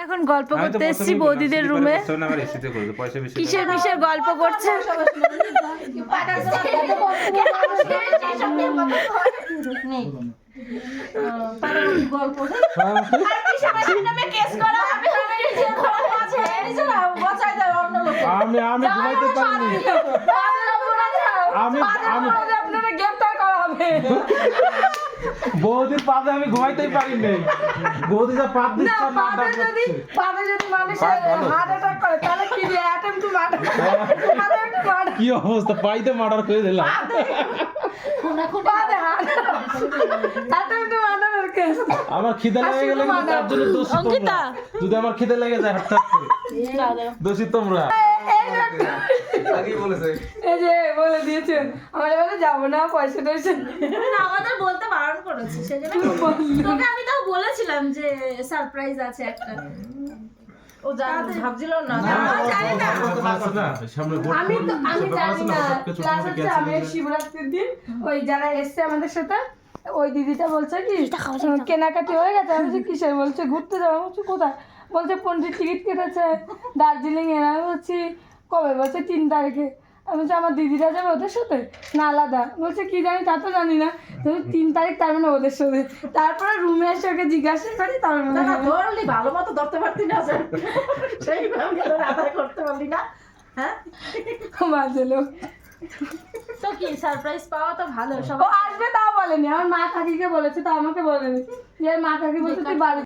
এখন গল্প করতে এসেছি বৌদিদের রুমে। কিসের কিসের গল্প করছে? আমি ঘুমাইতে পারিনি। আপনারা গ্রেফতার করা হবে। বৌদির পাতে আমি ঘুমাইতেই পারিনি। বৌদি যা পাত দিচ্ছে না পাদে যদি মানুষ হার্ট অ্যাটাক করে তাহলে কি দিয়ে অ্যাটেম্প টু মার্ডার। কি অবস্থা, পাইতে মার্ডার করে দিলাম। পাদে অ্যাটেম্প টু মার্ডারের কেস। আমার খিদে লেগে গেলে কিন্তু তার জন্য দোষী তোমরা। যদি আমার খিদে লেগে যায় হঠাৎ করে দোষী তোমরা। আগেই বলেছে এই যে বলে দিয়েছেন আমরা বলে যাবো না, পয়সা টয়সা না, আমাদের বলতে বারণ করেছে, সেজন্য তোকে আমি তাও বলেছিলাম যে সারপ্রাইজ আছে একটা। ও ভাবছিল না, জানি না। আমি জানি না। ক্লাস হচ্ছে আমি শিবরাত্রির দিন ওই যারা এসছে আমাদের সাথে ওই দিদিটা বলছে কি কেনাকাটি হয়ে গেছে। আমি বলছি কিসের? বলছে ঘুরতে যাবো। আমি বলছি কোথায়? বলছে পন্ডিত টিকিট কেটেছে দার্জিলিং এর। আমি বলছি কবে? বলছে 3 তারিখে। আমি বলছি আমার দিদিরা যাবে ওদের সাথে না আলাদা? বলছে কি জানি, তা তো জানি না। 3 তারিখ তার মানে ওদের সাথে। তারপরে রুমে এসে ওকে জিজ্ঞাসা করি তার মানে ধরলি ভালো মতো ধরতে পারতি না, সেইভাবে আদায় করতে পারলি না। হ্যাঁ, বাজে লোক। তো কি সারপ্রাইজ পাওয়া তো ভালো। ও আসবে তাও বলেনি। আমার মা কাকিকে বলেছে, তা আমাকে বলেনি। যে মা কাকি বলছে তুই বাড়ি